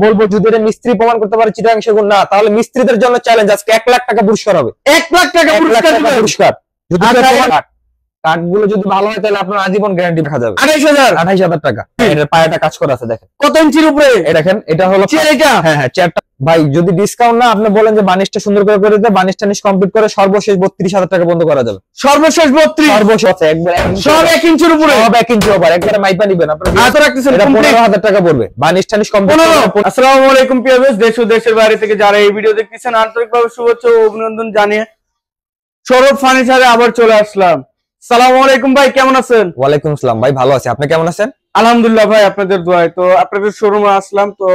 বলবো যদি এটা মিস্ত্রি প্রমাণ করতে পারে চিটাগাং সেগুন না, তাহলে মিস্ত্রিদের জন্য চ্যালেঞ্জ, আজকে 1 লাখ টাকা পুরস্কার হবে। 1 লাখ টাকা পুরস্কার যদি কাঠগুলো যদি ভালো হয় তাহলে আপনার আজীবন গ্যারান্টি দেখা যাবে। 28,000 টাকা। এটার পায়াটা কাজ করা আছে দেখেন কত ইঞ্চির উপরে। দেখেন এটা হলো হ্যাঁ চেয়ারটা ভাই যদি ডিসকাউন্ট না আপনি বলেন যে বানিশটা সুন্দর করে দিতে, বানিশটা কমপ্লিট করে সর্বশেষ 32,000 টাকা বন্ধ করা যাবে। সর্বশেষ 32 সর্বশেষ একবার সব 1 ইঞ্চির উপরে, সব 1 ইঞ্চি ওভার একবারে মাইপা নিবেন আপনারা। এত রাখতেছেন এটা 15,000 টাকা পড়বে বানিশটা কমপ্লিট। আসসালামু আলাইকুম প্রিয় ভিউয়ার্স, দেশ ও দেশের বাইরে থেকে যারা এই ভিডিও দেখতেছেন আন্তরিকভাবে শুভেচ্ছা ও অভিনন্দন জানিয়ে সৌরভ ফার্নিচারে আবার চলে আসলাম। আসসালামু আলাইকুম ভাই, কেমন আছেন? ওয়ালাইকুম আসসালাম ভাই, ভালো আছি, আপনি কেমন আছেন? আলহামদুলিল্লাহ ভাই, আপনাদের দোয়ায়। তো আপনাদের শোরুমে আসলাম, তো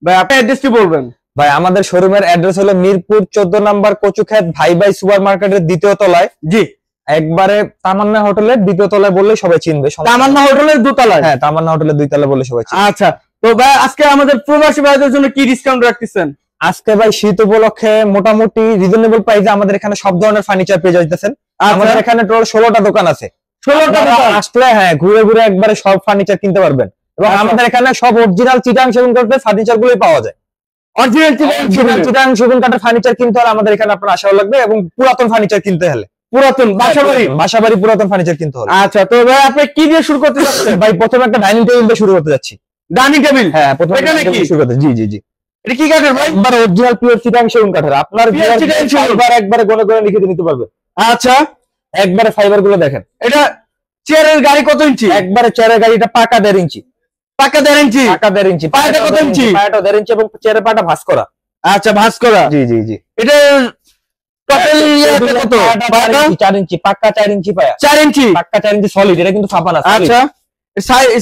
ভাই আপনি অ্যাড্রেসটি বলবেন। ভাই আমাদের শোরুমের অ্যাড্রেস হলো মিরপুর 14 নম্বর কচুক্ষেত ভাই ভাই সুপার মার্কেটের দ্বিতীয় তলায়। জি, একবারে তামান্না হোটেলের দ্বিতীয় তলায় বললে সবাই চিনবে। তামান্না হোটেলের দোতলায়? হ্যাঁ তামান্না হোটেলের 2 তলায় বললে সবাই চিনবে। আচ্ছা, তো ভাই আজকে আমাদের প্রবাসী ভাইদের জন্য কি ডিসকাউন্ট রাখতেছেন? আজকে ভাই শীত উপলক্ষে মোটামুটি রিজনেবল প্রাইসে আমাদের এখানে সব ধরনের ফার্নিচার পেয়ে যাইতেছেন। আমাদের এখানে টোটাল 16টা দোকান আছে। 16টা দোকান আসলে হ্যাঁ ঘুরে ঘুরে একবারে সব ফার্নিচার কিনতে পারবেন। এবং আমাদের এখানে সব অরিজিনাল চিটাং সেগুন কাঠের ফার্নিচার গুলোই পাওয়া যায়। অরিজিনাল চিটাং সেগুন কাঠের ফার্নিচার কিনতে হলে আমাদের এখানে আপনার আসা লাগবে, এবং পুরাতন ফার্নিচার কিনতে হলে পুরাতন বাসাবাড়ি পুরাতন ফার্নিচার কিনতে হলে। আচ্ছা, তো ভাই আপনি কি দিয়ে শুরু করতে যাচ্ছেন? ভাই প্রথমে একটা ডাইনিং টেবিল দিয়ে শুরু করতে যাচ্ছি। Dining table? হ্যাঁ প্রথমে শুরু করতে। জি জি জি। এটা কি কাঠের ভাই? একবার অরিজিনাল পিওর চিটাং সেগুন কাঠের। আপনার একবারে গনে গনে লিখে নিতে পারবে। আচ্ছা, একবারে ফাইবার গুলো দেখেন। এটা চেয়ারের গাড়ি কত ইঞ্চি? একবারে চেয়ারের গাড়িটা পাকা 1.5 ইঞ্চি। পাকা 1.5 ইঞ্চি? পাকা 1.5 ইঞ্চি। পায়াটা কত ইঞ্চি? পায়াটা 1.5 ইঞ্চি এবং চেয়ারের পাটা ভাঁজ করা। আচ্ছা, ভাঁজ করা। জি জি জি। এটা টোটাল কত? 4 ইঞ্চি পাকা, 4 ইঞ্চি পায়া। 4 ইঞ্চি পাকা, 4 ইঞ্চি সলিড। এটা কিন্তু ফাঁপা না। আচ্ছা,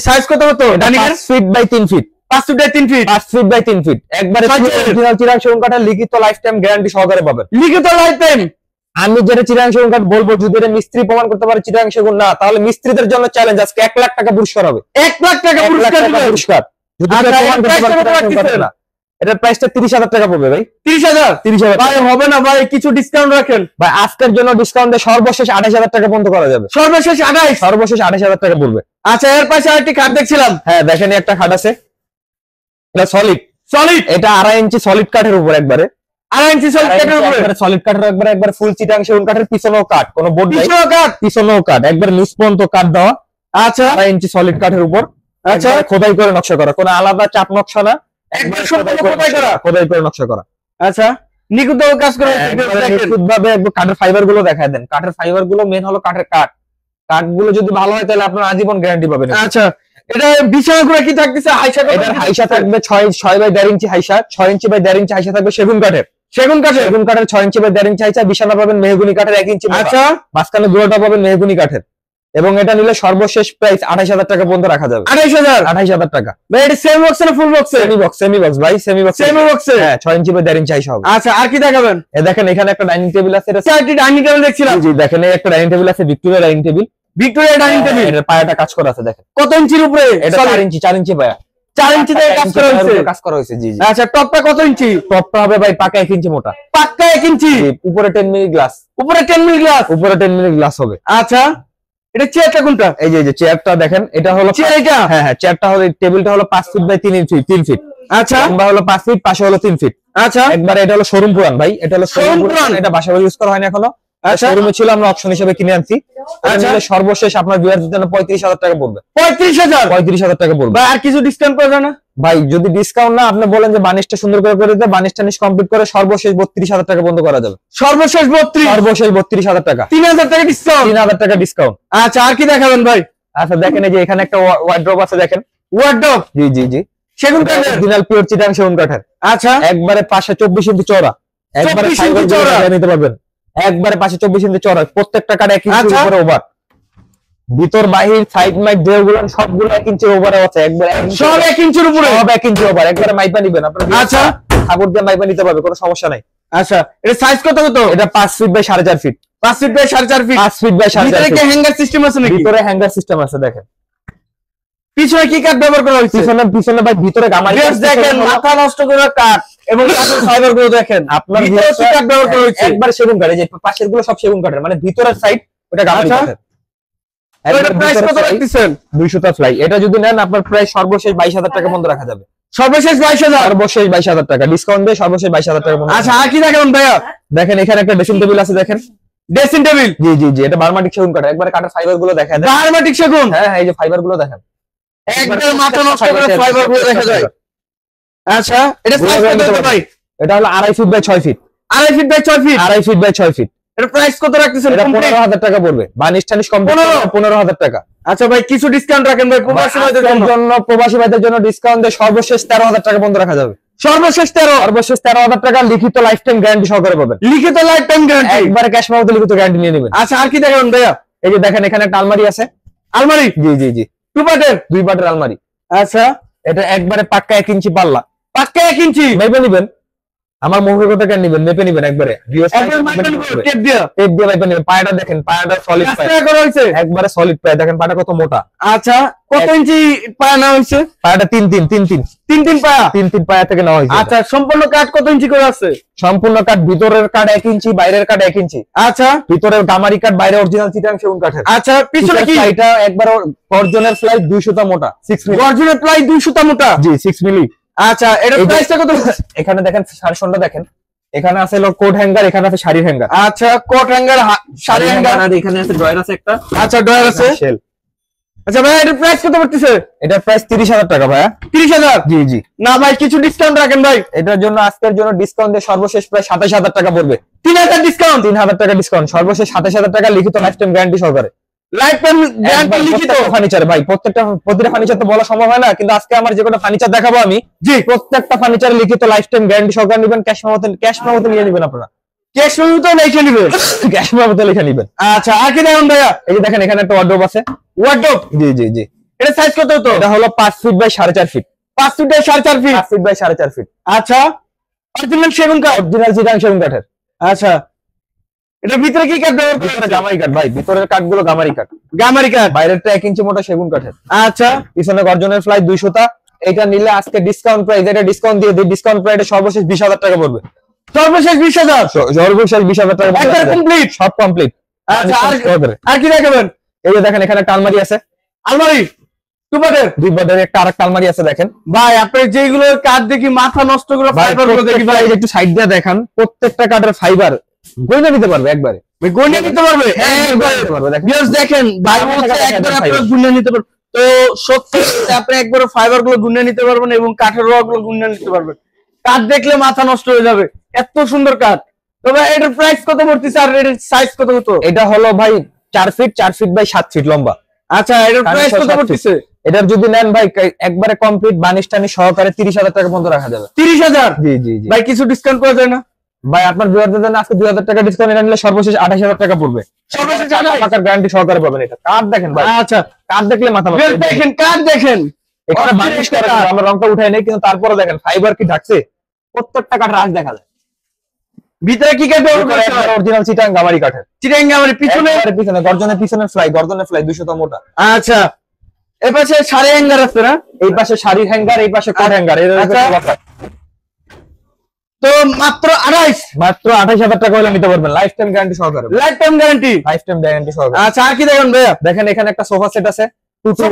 সাইজ কত হতো? 5 feet by 3 feet. 5 feet by 3 feet. 5 feet by 3 feet. একবারে অরিজিনাল চিটাং সেগুন কাঠের লিখিত লাইফ টাইম গ্যারান্টি সহকারে পাবেন। লিখিত লাইফ টাইম? আমি যেটা চিটাং সেগুন কাঠ বলবো যদি এটা মিস্ত্রি প্রমাণ করতে পারে চিটাং সেগুন না, তাহলে মিস্ত্রিদের জন্য চ্যালেঞ্জ, আজকে 1 লাখ টাকা পুরস্কার হবে। 1 লাখ টাকা পুরস্কার যদি প্রমাণ করতে পারে না। এটার প্রাইসটা 30,000 টাকা পড়বে ভাই। 30,000 ভাই হবে না ভাই, কিছু ডিসকাউন্ট রাখেন ভাই। আজকের জন্য ডিসকাউন্টে সর্বশেষ 28,000 টাকা পর্যন্ত করা যাবে। সর্বশেষ 28,000 টাকা পড়বে। আচ্ছা, এর পাশে আরেকটি খাট দেখছিলাম। হ্যাঁ দেখেন একটা খাট আছে, এটা সলিড। এটা 2.5 ইঞ্চি সলিড কাঠের উপর। একবারে 2.5 ইঞ্চি সলিড কাঠের উপর? সলিড কাঠের একবার ফুল চিটাং সেগুন কাঠের। পিছনেও কাঠ, কোনো বোর্ড নাই। পিছনেও কাঠ, একবার নিচ পর্যন্ত কাঠ দেওয়া। আচ্ছা, 2.5 ইঞ্চি সলিড কাঠের উপর। আচ্ছা, খোদাই করে নকশা করা, কোনো আলাদা চাপ নকশা না, একবার খোদাই করে নকশা করা। আচ্ছা, নিখুঁত কাজ করে নিখুঁতভাবে কাঠের ফাইবার গুলো দেখায় দেন। কাঠের ফাইবার গুলো মেন হলো কাঠের কাঠগুলো যদি ভালো হয় তাহলে আপনার আজীবন গ্যারান্টি পাবেন। আচ্ছা, এটা বিছানা করে কি থাকতেছে? এটার হাইসা থাকবে 6 বাই 1.5 ইঞ্চি হাইসা। 6 ইঞ্চি বাই 1.5 ইঞ্চি হাইসা থাকবে সেগুন কাঠের। সেগুন কাঠের 6 ইঞ্চি বাই 1.5 ইঞ্চি হাইসা। বিছানা পাবেন মেহগুনি কাঠের 1 ইঞ্চি। আচ্ছা, মাঝখানে গুঁড়োটা পাবেন মেহগুনি কাঠের। এবং এটা নিলে সর্বশেষ প্রাইস 28,000 টাকা পর্যন্ত রাখা যাবে। 28,000 টাকা ভাই। এটা সেমি বক্স না ফুল বক্স? সেমি বক্স ভাই, সেমি বক্স। হ্যাঁ 6 ইঞ্চি বাই 1.5 ইঞ্চি হাইসা হবে। আচ্ছা, আর কি দেখাবেন? দেখেন এখানে একটা ডাইনিং টেবিল আছে। এটা ডাইনিং টেবিল দেখছিলাম। জি দেখেন এই একটা ডাইনিং টেবিল আছে, Victoria dining table. Dining table. এর পায়াটা কাজ করা আছে দেখেন। কত ইঞ্চির উপরে? এটা 4 ইঞ্চি পায়া। 4 ইঞ্চি দিয়ে কাজ করা হয়েছে। জি জি। আচ্ছা, টপটা কত ইঞ্চি? টপটা হবে ভাই পাকা 1 ইঞ্চি মোটা। পাক্কা 1 ইঞ্চি? উপরে 10 মিলি গ্লাস। উপরে 10 মিলি গ্লাস? উপরে 10 মিলি গ্লাস হবে। আচ্ছা, এটা চেয়ারটা কোনটা? এই যে চেয়ারটা দেখেন, এটা হলো চেয়ার। এটা হ্যাঁ চেয়ারটা হলো, টেবিলটা হলো 5 ফিট বাই 3 ফিট। আচ্ছা, লম্বা হলো 5 ফিট, পাশে হলো 3 ফিট। আচ্ছা, একবার এটা হলো শোরুম পুরান ভাই। এটা হলো শোরুম পুরান, এটা বাসাবাড়ি ইউজ করা হয়নি এখনো। শোরুমে ছিল, আমরা অপশন হিসেবে কিনে আনছি। আচ্ছা, সর্বশেষ আপনার ভিউয়ারদের জন্য 35,000 টাকা পড়বে। 35,000 টাকা পড়বে। ভাই আর কিছু ডিসকাউন্ট পাওয়া যায় না? ভাই যদি ডিসকাউন্ট না আপনি বলেন যে বানিশটা সুন্দর করে দিতে, বানিশটা কমপ্লিট করে সর্বশেষ 32,000 টাকা বন্ধ করা যাবে। সর্বশেষ 32,000 টাকা। 3,000 টাকা ডিসকাউন্ট? 3,000 টাকা ডিসকাউন্ট। আচ্ছা, আর কি দেখাবেন ভাই? আচ্ছা দেখেন এই যে এখানে একটা ওয়ার্ড্রপ আছে দেখেন। ওয়ার্ড্রপ? জি জি জি। সেগুন কাঠের? অরিজিনাল পিওর চিটাং সেগুন কাঠের। আচ্ছা, একবারে পাশে 24 ইঞ্চি চওড়া। একবারে ফাইবার চওড়া নিতে পারবেন। একবারে পাশে 24 ইঞ্চি চওড়া। প্রত্যেকটা কাঠ 1 ইঞ্চি উপরে ওভার। ভিতর বাহির সাইড মাইড দেওগুলো সবগুলো 1 ইঞ্চি ওভারে আছে। একবারে সব 1 ইঞ্চির উপরে? সব 1 ইঞ্চি ওভার। একবারে মাইপা নিবেন আপনারা। আচ্ছা, ঠাকুর দিয়ে মাইপা নিতে পারবে, কোনো সমস্যা নাই। আচ্ছা, এটা সাইজ কত? এটা 5 feet by 4.5 feet. 5 feet by 4.5 feet? 5 feet by 4.5 feet. ভিতরে কি হ্যাঙ্গার সিস্টেম আছে নাকি? ভিতরে হ্যাঙ্গার সিস্টেম আছে দেখেন। পিছনে কি কাঠ ব্যবহার করা হয়েছে? পিছনে ভাই ভিতরে গামারি দেখেন, মাথা নষ্ট করে কাঠ এবং কাঠের ফাইবার গুলো দেখেন। আপনার ভিতরে কি কাঠ ব্যবহার করা হয়েছে? একবার সেগুন কাঠ। এই যে পাশের গুলো সব সেগুন কাঠের, মানে ভিতরের সাইড ওটা গামারি কাঠের। এটা প্রাইস কত রাখতেছেন? 200 টা ফ্লাই। এটা যদি নেন আপনার প্রাইস সর্বশেষ 22,000 টাকা বন্ধ রাখা যাবে। সর্বশেষ 22,000, সর্বশেষ 22,000 টাকা ডিসকাউন্ট দিয়ে সর্বশেষ 22,000 টাকা। আচ্ছা আর কি দেখেন ভাইয়া? দেখেন এখানে একটা ড্রেসিং টেবিল আছে, দেখেন ড্রেসিং টেবিল। জি জি জি, এটা বার্মাটিক সেগুন কাঠ, একবারে কাঠের ফাইবার গুলো দেখা যায়। বার্মাটিক সেগুন, হ্যাঁ হ্যাঁ, এই যে ফাইবার গুলো দেখেন, একদম মাথা নষ্ট করে ফাইবার গুলো দেখা যায়। আচ্ছা এটা সাইজ কত হতে ভাই? এটা হলো 2.5 feet by 6 feet. 2.5 feet by 6 feet. 2.5 feet by 6 feet. এটা প্রাইস কত রাখতেছেন? এটা 15,000 টাকা পড়বে। বানিশ টানিশ কমপ্লিট 15,000 টাকা। আচ্ছা ভাই কিছু ডিসকাউন্ট রাখেন ভাই প্রবাসী ভাইদের জন্য। প্রবাসী ভাইদের জন্য ডিসকাউন্ট দিয়ে সর্বশেষ 13,000 টাকা পর্যন্ত রাখা যাবে। সর্বশেষ 13,000 টাকা লিখিত লাইফ টাইম গ্যারান্টি সহকারে পাবেন। লিখিত লাইফ টাইম গ্যারান্টি, একবারে ক্যাশ মাউথে লিখিত গ্যারান্টি নিয়ে নেবেন। আচ্ছা আর কি দেখেন ভাইয়া? এই যে দেখেন এখানে একটা আলমারি আছে। আলমারি? জি জি জি, 2 পার্টের? 2 পার্টের আলমারি। আচ্ছা এটা একবারে পাক্কা 1 ইঞ্চি পাল্লা। পাক্কা 1 ইঞ্চি? মেপে নিবেন, আমার মুখের কথা কেন নিবেন, মেপে নিবেন একবারে। টেপ দিয়ে মেপে নিবেন। পায়াটা দেখেন, পায়াটা সলিড পায়া, কাজ করা হয়েছে একবারে সলিড পায়া। দেখেন পায়াটা কত মোটা। আচ্ছা কত ইঞ্চি পায়া নেওয়া হয়েছে? পায়াটা 3 পায়া। 3 পায়া থেকে নেওয়া হয়েছে। আচ্ছা সম্পূর্ণ কাঠ কত ইঞ্চি করে আছে? সম্পূর্ণ কাঠ, ভিতরের কাঠ 1 ইঞ্চি, বাইরের কাঠ 1 ইঞ্চি। আচ্ছা ভিতরের গামারি কাঠ, বাইরে অরিজিনাল চিটাং সেগুন কাঠের। আচ্ছা পিছনে কি? এটা একবার অরিজিনাল ফ্লাই 2 সুতা মোটা, 6 মিলি। অরিজিনাল প্লাই 2 সুতা মোটা? জি 6 মিলি। আচ্ছা এটা প্রাইসটা কত? এখানে দেখেন শাড়িটা দেখেন, এখানে আছে হলো কোট হ্যাঙ্গার, এখানে আছে শাড়ির হ্যাঙ্গার। আচ্ছা কোট হ্যাঙ্গার, শাড়ি হ্যাঙ্গার, আর এখানে আছে ড্রয়ার আছে একটা। আচ্ছা ড্রয়ার আছে। শেল। আচ্ছা ভাই এটার প্রাইস কত পড়তেছে? এটার প্রাইস 30,000 টাকা ভাইয়া। 30,000? জি জি। না ভাই কিছু ডিসকাউন্ট রাখেন ভাই। এটার জন্য আজকের জন্য ডিসকাউন্ট দিয়ে সর্বশেষ প্রায় 27,000 টাকা পড়বে। 3,000 ডিসকাউন্ট? 3,000 টাকা ডিসকাউন্ট, সর্বশেষ 27,000 টাকা লিখিত লাইফ টাইম গ্যারান্টি সহকারে। লাইফ টাইম গ্যারান্টি লিখিত ফার্নিচার ভাই, প্রতিটা ফার্নিচার তো বলা সম্ভব হয় না, কিন্তু আজকে আমার যে কোনো ফার্নিচার দেখাবো আমি, জি প্রত্যেকটা ফার্নিচার লিখিত লাইফ টাইম গ্যারান্টি সহকারে নেবেন। ক্যাশ মেমোতে নিয়ে নেবেন আপনারা। ক্যাশ মেমোতে লিখে নেবে? ক্যাশ মেমোতে লিখে নেবেন। আচ্ছা আর কি দেখুন ভাইয়া? এই যে দেখেন এখানে একটা ওয়ার্ডরোব আছে। ওয়ার্ডরোব? জি জি জি। এটা সাইজ কত হতো? এটা হলো 5 feet by 4.5 feet. 5 feet by 4.5 feet? 5 feet by 4.5 feet. আচ্ছা অরিজিনাল সেগুন কাঠ? অরিজিনাল চিটাং সেগুন কাঠের। আচ্ছা এটা ভিতরে কি কাঠ ব্যবহার করা? ভিতরে গামারি কাঠ ভাই, ভিতরের কাঠগুলো গামারি কাঠ। গামারি কাঠ? বাইরেরটা 1 ইঞ্চি মোটা সেগুন কাঠের। আচ্ছা পিছনে গর্জনের ফ্লাই 2 সুতা। এটা নিলে আজকে ডিসকাউন্ট প্রাইস, এটা ডিসকাউন্ট দিয়ে দিই, ডিসকাউন্ট প্রাইসে সর্বশেষ 20,000 টাকা পড়বে। সর্বশেষ 20,000? সর্বশেষ 20,000 টাকা একদম কমপ্লিট? সব কমপ্লিট। আচ্ছা আর কি দেখাবেন? এই যে দেখেন এখানে একটা আলমারি আছে। আলমারি 2 পার্টের? 2 পার্টের একটা আরেকটা আলমারি আছে দেখেন। ভাই আপনি যেগুলো কাঠ দেখি মাথা নষ্ট করে ফাইবার গুলো দেখি ভাই, একটু সাইড দিয়ে দেখান, প্রত্যেকটা কাঠের ফাইবার গয়না নিতে পারবে একবারে। গণিয়ে নিতে পারবে নিতে পারবে। দেখেন ভাই বলছে একবার আপনারা গুণিয়ে নিতে পারবেন। তো সত্যি আপনি একবার ফাইবার গুলো গুণিয়ে নিতে পারবেন এবং কাঠের রড গুলো গুণিয়ে নিতে পারবেন। কাঠ দেখলে মাথা নষ্ট হয়ে যাবে, এত সুন্দর কাঠ। তবে এটার প্রাইস কত পড়তেছে আর এটার সাইজ কত হতো? এটা হলো ভাই 4 ফিট বাই 7 ফিট লম্বা। আচ্ছা এটার প্রাইস কত পড়তেছে? এটার যদি নেন ভাই একবারে কমপ্লিট বানিশ টানি সহকারে 30,000 টাকা পর্যন্ত রাখা যাবে। 30,000? জি জি জি ভাই কিছু ডিসকাউন্ট করা যায় না? ভাই আপনার ভিউয়ারদের জন্য আজকে 2,000 টাকা ডিসকাউন্ট, এটা নিলে সর্বশেষ 28,000 টাকা পড়বে। সর্বশেষ 28,000 টাকার গ্যারান্টি সহকারে পাবেন। এটা কাঠ দেখেন ভাই, আচ্ছা কাঠ দেখলে মাথা নষ্ট। দেখেন কাঠ দেখেন, এখানে বানিশ করা, আমরা রংটা উঠাই নাই, কিন্তু তারপরে দেখেন ফাইবার কি ঢাকছে, প্রত্যেকটা কাঠ রাজ দেখা যায়। ভিতরে কি কাঠ ব্যবহার করা হয়? অরিজিনাল চিটাং গামারি কাঠের। চিটাং গামারি। পিছনে? পিছনে গর্জনের পিছনের ফ্লাই, গর্জনের ফ্লাই 200 মোটা। আচ্ছা এই পাশে শাড়ি হ্যাঙ্গার আছে না? এই পাশে শাড়ির হ্যাঙ্গার, এই পাশে কোট হ্যাঙ্গার। তো মাত্র 28? মাত্র 28,000 টাকা হলে নিতে পারবেন লাইফ টাইম গ্যারান্টি সহকারে। Life time guarantee? Life time guarantee সহকারে। আচ্ছা আর কি দেখেন ভাইয়া? দেখেন এখানে একটা সোফা সেট আছে, 2 to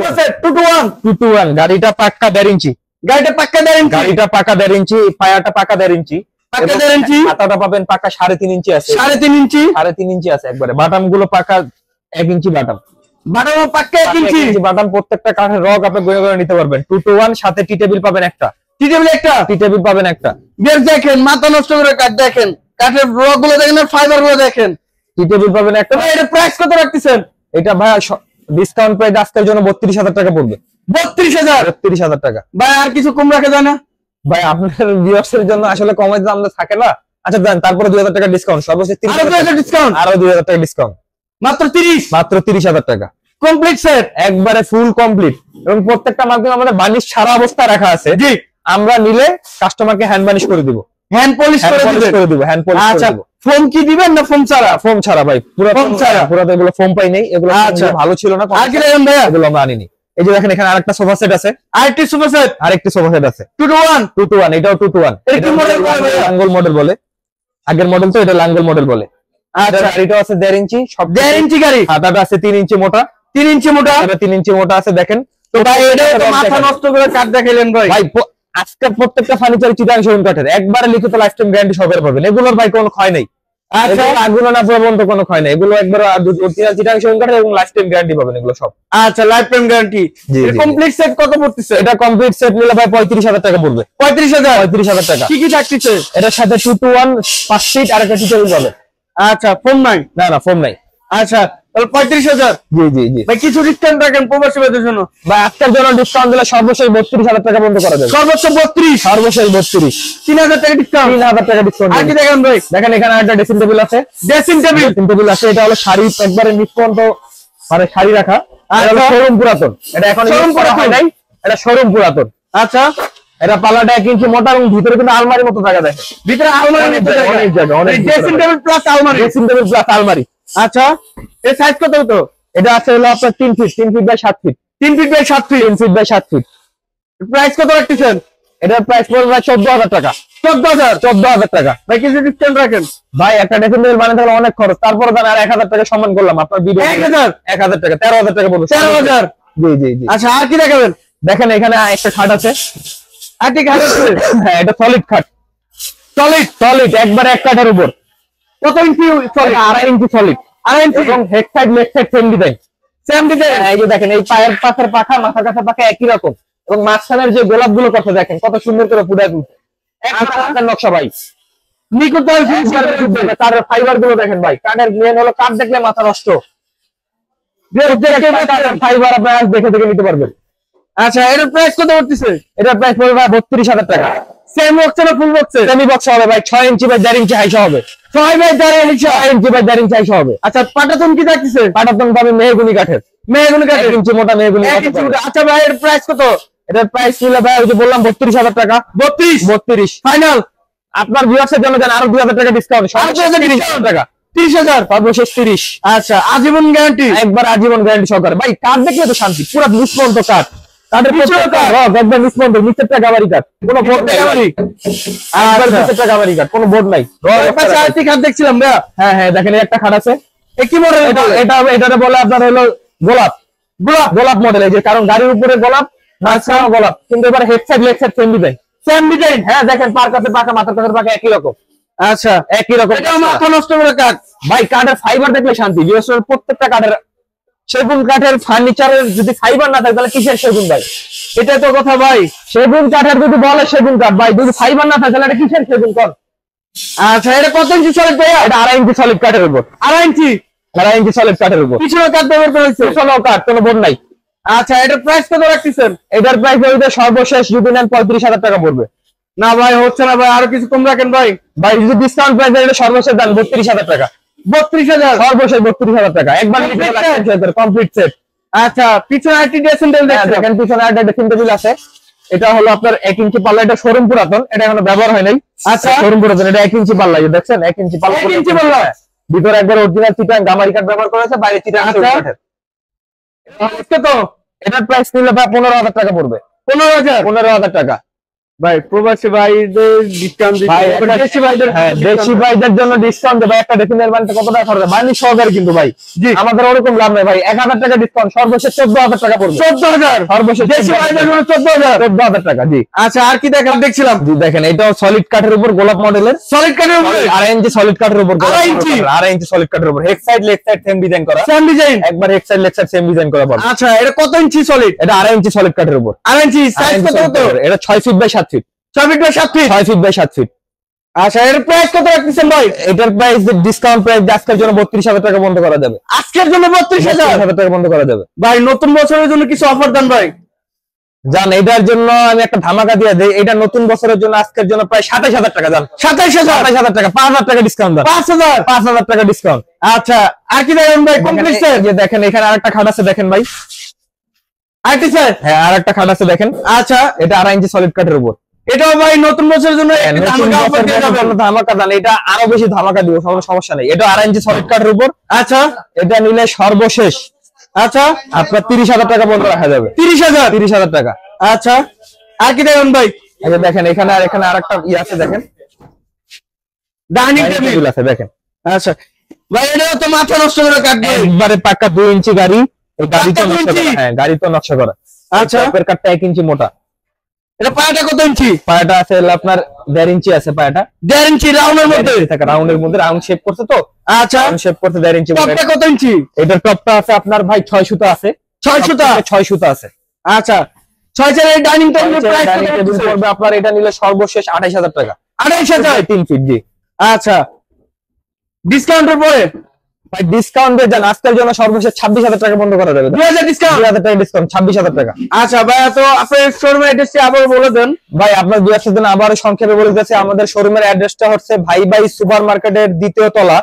1 2 to 1। গাড়িটা পাক্কা 1.5 ইঞ্চি। গাড়িটা পাক্কা 1.5 ইঞ্চি? গাড়িটা পাক্কা 1.5 ইঞ্চি, পায়াটা পাক্কা 1.5 ইঞ্চি। পাক্কা 1.5 ইঞ্চি? হাতাটা পাবেন পাক্কা 3.5 ইঞ্চি আছে। 3.5 ইঞ্চি? 3.5 ইঞ্চি আছে একবারে। বাটাম গুলো পাক্কা 1 ইঞ্চি বাটাম। বাটাম পাক্কা 1 ইঞ্চি বাটাম। প্রত্যেকটা কাঠের রগ আপনি গয়ে গয়ে নিতে পারবেন। 2 to 1, সাথে টি টেবিল পাবেন একটা। টি টেবিল একটা? টি টেবিল পাবেন একটা। বেশ দেখেন মাথা নষ্ট করে কাঠ দেখেন, কাঠের রগ গুলো দেখেন আর ফাইবার গুলো দেখেন। টি টেবিল পাবেন একটা। তবে এর প্রাইস কত রাখতেছেন? এটা ভাই ডিসকাউন্ট প্রাইস আজকের জন্য 32,000 টাকা পড়বে। 32,000? 32,000 টাকা। ভাই আর কিছু কম রাখা যায় না? ভাই আপনার ভিউয়ার্স এর জন্য আসলে কমাই দাম থাকে না। আচ্ছা দেন, তারপরে 2,000 টাকা ডিসকাউন্ট, সর্বশেষ 30,000 টাকা ডিসকাউন্ট, আরো 2,000 টাকা ডিসকাউন্ট। মাত্র 30? মাত্র 30,000 টাকা কমপ্লিট সেট, একবারে ফুল কমপ্লিট। এবং প্রত্যেকটা মাধ্যমে আমাদের বানিশ সারা অবস্থা রাখা আছে। জি আমরা নিলে কাস্টমারকে হ্যান্ড বানিশ করে দিব, হ্যান্ড পলিশ করে দিব, হ্যান্ড পলিশ করে আচ্ছা দিব। ফোম কি দিবেন না ফোম ছাড়া? ফোম ছাড়া ভাই, পুরো ফোম ছাড়া। পুরোটা এগুলো ফোম পাই নাই, এগুলো আচ্ছা ভালো ছিল না। আর কি নেবেন ভাইয়া? এগুলো আমরা আনিনি। এই যে দেখেন এখানে আরেকটা সোফা সেট আছে, আরেকটি সোফা সেট, আরেকটি সোফা সেট আছে 2 to 1। 2 to 1, এটাও 2 to 1। এটা কি মডেল বলে ভাইয়া? লাঙ্গল মডেল বলে, আগের মডেল তো, এটা লাঙ্গল মডেল বলে। আচ্ছা এটাও আছে 1.5 ইঞ্চি, সব 1.5 ইঞ্চি গাড়ি। হাতাটা আছে 3 ইঞ্চি মোটা। 3 ইঞ্চি মোটা? এটা 3 ইঞ্চি মোটা আছে দেখেন। তো ভাই এটা তো মাথা নষ্ট করে কাট দেখাইলেন ভাই। ভাই আজকের প্রত্যেকটা ফার্নিচার চিটাং সেগুন কাঠের, একবারে লিখিত লাইফ টাইম গ্যারান্টি সহকারে পাবেন। এগুলোর ভাই কোনো ক্ষয় নেই, আচ্ছা আগুন না পর্যন্ত কোনো ক্ষয় নেই, এগুলো একবার অরিজিনাল চিটাং সেগুন কাঠের এবং লাইফ টাইম গ্যারান্টি পাবেন এগুলো সব। আচ্ছা লাইফ টাইম গ্যারান্টি। জি, জি। কমপ্লিট সেট কত পড়তেছে? এটা কমপ্লিট সেট নিলে ভাই 35,000 টাকা পড়বে। 35,000? 35,000 টাকা। কি কি থাকতেছে এটার সাথে 2 to 1 5 ফিট আর একটা টি টেবিল পাবে। আচ্ছা ফোন নাই? না না ফোন নাই। আচ্ছা তাহলে 35,000। জি জি জি ভাই কিছু ডিসকাউন্ট রাখেন প্রবাসী ভাইদের জন্য? ভাই আজকের জন্য ডিসকাউন্ট দিলে সর্বশেষ 32,000 টাকা পর্যন্ত করা যাবে। সর্বোচ্চ 32? সর্বশেষ 32। 3,000 টাকা ডিসকাউন্ট? 3,000 টাকা ডিসকাউন্ট। আর কি দেখেন ভাই? দেখেন এখানে একটা ড্রেসিং টেবিল আছে। ড্রেসিং টেবিল আছে, এটা হলো শাড়ি একবারে নিষ্পন্ত মানে শাড়ি রাখা। আর হলো শোরুম পুরাতন, এটা এখন শোরুম পুরাতন নাই, এটা শোরুম পুরাতন। আচ্ছা এটা পাল্লাটা 1 ইঞ্চি মোটা এবং ভিতরে কিন্তু আলমারির মতো জায়গা দেখে। ভিতরে আলমারির মতো জায়গা? অনেক জায়গা, অনেক ড্রেসিং টেবিল প্লাস আলমারি? ড্রেসিং টেবিল প্লাস আলমারি। আচ্ছা এর সাইজ কত হতো? এটা আছে হলো আপনার 3 feet, 3 feet by 7 feet. 3 feet by 7 feet? 3 feet by 7 feet. Price কত রাখতেছেন? এটার প্রাইস পড়বে 14,000 টাকা। 14,000? 14,000 টাকা। ভাই কিছু ডিসকাউন্ট রাখেন? ভাই একটা ড্রেসিং টেবিল বানাতে গেলে অনেক খরচ, তারপরে দেন আর 1,000 টাকা সম্মান করলাম আপনার ভিডিও। 1,000? 1,000 টাকা, 13,000 টাকা পড়বে। 13,000? জি জি জি। আচ্ছা আর কি দেখাবেন? দেখেন এখানে একটা খাট আছে। আর কি খাট আছে? হ্যাঁ এটা সলিড খাট। সলিড সলিড একবারে এক কাঠের উপর। কত ইঞ্চি সলিড? 2.5 ইঞ্চি সলিড। 2.5 ইঞ্চি? এবং head side leg side same design. Same design? এই যে দেখেন এই পায়ের পাশের পাখা মাথার কাছের পাখা একই রকম, এবং মাঝখানের যে গোলাপ গুলো করতে দেখেন কত সুন্দর করে ফুটায় তুলছে। একবার হাতের নকশা ভাই, নিখুঁত কাঠের ফাইবার গুলো দেখেন ভাই। কাঠের মেন হলো কাঠ দেখলে মাথা নষ্ট। ফাইবার আপনারা দেখে দেখে নিতে পারবেন। আচ্ছা এটার প্রাইস কত পড়তেছে? এটার প্রাইস পড়বে ভাই 32,000 টাকা। সেম বক্স না ফুল বক্স? সেমি বক্স হবে ভাই, 6 ইঞ্চি বাই 1.5 ইঞ্চি হাইট হবে। 6 by 1.5 inch? 6 inch by 1.5 inch height হবে। আচ্ছা পাটাতন কি থাকতেছে? পাটাতন পাবে মেহগুনি কাঠের। মেহগুনি কাঠের? 1 ইঞ্চি মোটা মেহগুনি 1 ইঞ্চি মোটা। আচ্ছা ভাই এর প্রাইস কত? এটার প্রাইস ছিল ভাই ওই যে বললাম 32,000 টাকা। 32 ফাইনাল? আপনার ভিউয়ার্সের জন্য দেন আরো 2,000 টাকা ডিসকাউন্ট। 30,000 টাকা। 30,000? সর্বশেষ 30। আচ্ছা আজীবন গ্যারান্টি? একবার আজীবন গ্যারান্টি সহকারে। ভাই কাঠ দেখলে তো শান্তি, পুরো নিষ্পন্ত কাঠ। কাঠের প্রত্যেকটা রগ একবার নিষ্পন্ত, নিচেরটা গাবারি কাঠ, কোনো বোর্ড নাই। একবার নিচেরটা গাবারি কাঠ, কোনো বোর্ড নাই। চারটি খাট দেখছিলাম ভাইয়া। হ্যাঁ হ্যাঁ দেখেন এই একটা খাট আছে। কি মডেল এটা এটারে বলে আপনার হলো গোলাপ। গোলাপ মডেল, এই যে কারণ গাড়ির উপরে গোলাপ, মাঝখানে গোলাপ, কিন্তু এবার head side leg side same design. Same design? হ্যাঁ দেখেন পার কাছে পাকা, মাথার কাছে পাকা একই রকম। আচ্ছা একই রকম। এটা মাথা নষ্ট করে কাঠ। ভাই কাঠের ফাইবার দেখলে শান্তি। বিশেষ করে প্রত্যেকটা কাঠের, সেগুন কাঠের ফার্নিচারের যদি ফাইবার না থাকে তাহলে কিসের সেগুন ভাই? এটা তো কথা ভাই। সেগুন কাঠের যদি বলে সেগুন কাঠ ভাই, যদি ফাইবার না থাকে তাহলে এটা কিসের সেগুন কাঠ? আচ্ছা এটা কত ইঞ্চি সলিড ভাইয়া? এটা 2.5 ইঞ্চি সলিড কাঠের উপর। 2.5 ইঞ্চি? 2.5 ইঞ্চি সলিড কাঠের উপর। পিছনে কাঠ ব্যবহার করা হয়েছে? পিছনে কাঠ, কোনো বোর্ড নাই। আচ্ছা এটার প্রাইস কত রাখতেছেন? এটার প্রাইস হইতে সর্বশেষ যদি নেন 35,000 টাকা পড়বে। না ভাই হচ্ছে না ভাই, আরো কিছু কম রাখেন ভাই। ভাই যদি ডিসকাউন্ট প্রাইস এটা সর্বশেষ দাম 32,000 টাকা। 32,000? সর্বশেষ 32,000 টাকা একবার কমপ্লিট সেট। আচ্ছা পিছনে আরেকটি ড্রেসিং টেবিল দেখছেন? দেখেন পিছনে একটা ড্রেসিং টেবিল আছে। এটা হলো আপনার 1 ইঞ্চি পাল্লা, এটা শোরুম পুরাতন, এটা এখনো ব্যবহার হয় নাই। আচ্ছা শোরুম পুরাতন, এটা 1 ইঞ্চি পাল্লা, এই দেখছেন 1 ইঞ্চি পাল্লা। 1 ইঞ্চি পাল্লা? ভিতরে একবার অরিজিনাল চিটাং গামারি কাঠ ব্যবহার করা হয়েছে, বাইরে চিটাং সেগুন কাঠের। কত? এটার প্রাইস নিলে ভাই 15,000 টাকা পড়বে। 15,000? 15,000 টাকা। ভাই প্রবাসী ভাইদের ডিসকাউন্ট ভাই দিতে, দেশি ভাইদের হ্যাঁ দেশি ভাইদের জন্য ডিসকাউন্ট ভাই। একটা ড্রেসিং টেবিল বানাতে কত টাকা খরচ হয়? বানি সহকারে কিন্তু ভাই। জি আমাদের ওরকম লাভ নাই ভাই। 1,000 টাকা ডিসকাউন্ট, সর্বশেষ 14,000 টাকা পড়বে। 14,000? সর্বশেষ দেশি ভাইদের জন্য 14,000? 14,000 টাকা। জি আচ্ছা আর কি দেখছিলাম? জি দেখেন এটাও সলিড কাঠের উপর গোলাপ মডেলের। সলিড কাঠের উপরে? 2.5 ইঞ্চি সলিড কাঠের উপর। 2.5 ইঞ্চি? 2.5 ইঞ্চি সলিড কাঠের উপর। Head side leg side same design করা। Same design? একবার head side leg side same design করা পাবেন। আচ্ছা এটা কত ইঞ্চি সলিড? এটা 2.5 ইঞ্চি সলিড কাঠের উপর। 2.5 ইঞ্চি? সাইজ 2.5 কত ইঞ্চি কত? এটা 6 feet by 7 feet. 6 feet by 7 feet? 6 feet by 7 feet. আচ্ছা এর প্রাইস কত রাখতেছেন ভাই? এটার প্রাইস ডিসকাউন্ট প্রাইস আজকের জন্য 32,000 টাকা বন্ধ করা যাবে। আজকের জন্য 32,000 টাকা বন্ধ করা যাবে ভাই। নতুন বছরের জন্য কিছু অফার দেন ভাই। জান এটার জন্য আমি একটা ধামাকা দিয়ে দেই। এটা নতুন বছরের জন্য আজকের জন্য প্রায় 27,000 টাকা। জান 27,000 টাকা, 5,000 টাকা ডিসকাউন্ট দেন। 5,000? 5,000 টাকা ডিসকাউন্ট। আচ্ছা আর কি দেখেন ভাই? Complete set? যে দেখেন এখানে আরেকটা খাট আছে দেখেন ভাই। আরেকটি স্যার? হ্যাঁ আরেকটা খাট আছে দেখেন। আচ্ছা এটা 2.5 ইঞ্চি সলিড কাঠের উপর। এটাও ভাই নতুন বছরের জন্য ধামাকা অফার দিয়ে যাবেন। ধামাকা দান, এটা আরো বেশি ধামাকা দিব, কোনো সমস্যা নেই। এটা 2.5 ইঞ্চি সলিড কাঠের উপর। আচ্ছা এটা নিলে সর্বশেষ আচ্ছা আপনার 30,000 টাকা বন্ধ রাখা যাবে। 30,000? 30,000 টাকা। আচ্ছা আর কি দেখেন ভাই? এই যে দেখেন এখানে আর এখানে আরেকটা আছে দেখেন, ডাইনিং ডাইনিং টেবিল? টেবিল আছে দেখেন। আচ্ছা ভাই এটাও তো মাথা নষ্ট করে কাটবে। একবারে পাকা 2 ইঞ্চি গাড়ি। এই গাড়ি তো পাক্কা 2 নকশা ইঞ্চি? করা। হ্যাঁ গাড়ি তো নকশা করা। আচ্ছা টপের কাঠটা 1 ইঞ্চি মোটা। এটা পায়াটা কত ইঞ্চি? পায়াটা আছে হলো আপনার 1.5 ইঞ্চি আছে পায়াটা। 1.5 ইঞ্চি রাউন্ডের মধ্যে থাকে, রাউন্ডের মধ্যে রাউন্ড শেপ করছে তো। আচ্ছা, রাউন্ড শেপ করতে 1.5 ইঞ্চি। টপটা কত ইঞ্চি? এটার টপটা আছে আপনার ভাই 6 সুতা আছে। 6 সুতা? 6 সুতা আছে। আচ্ছা, 6 এর এই ডাইনিং টেবিলের প্রাইস ডাইনিং টেবিল পড়বে আপনার এটা নিলে সর্বশেষ 28000 টাকা। 28000? 3 ফিট জি। আচ্ছা, ডিসকাউন্টের পরে ভাই ডিসকাউন্ট দিয়ে যান, আজকের জন্য সর্বশেষ 26000 টাকা বন্ধ করা যাবে। 2000 ডিসকাউন্ট? 2000 টাকা ডিসকাউন্ট, 26000 টাকা। আচ্ছা ভাই, তো আপনার শোরুমের অ্যাড্রেসটি আবার বলে দেন। ভাই আপনার দুই জন্য আবার সংক্ষেপে বলে দিতেছি, আমাদের শোরুমের অ্যাড্রেসটা হচ্ছে ভাই ভাই সুপার মার্কেটের দ্বিতীয় তলা,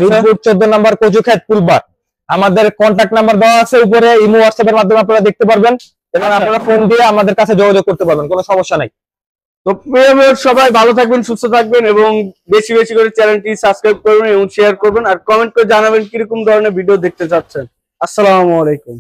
মিরপুর 14 নম্বর কচুক্ষেত পুলবার। আমাদের কন্টাক্ট নাম্বার দেওয়া আছে উপরে, ইমো হোয়াটসঅ্যাপ এর মাধ্যমে আপনারা দেখতে পারবেন এবং আপনারা ফোন দিয়ে আমাদের কাছে যোগাযোগ করতে পারবেন, কোনো সমস্যা নাই। তো প্রিয় ভিউয়ার, সবাই ভালো থাকবেন, সুস্থ থাকবেন এবং বেশি বেশি করে চ্যানেলটি সাবস্ক্রাইব করবেন এবং শেয়ার করবেন, আর কমেন্ট করে জানাবেন কিরকম ধরনের ভিডিও দেখতে চাচ্ছেন। আসসালামু আলাইকুম।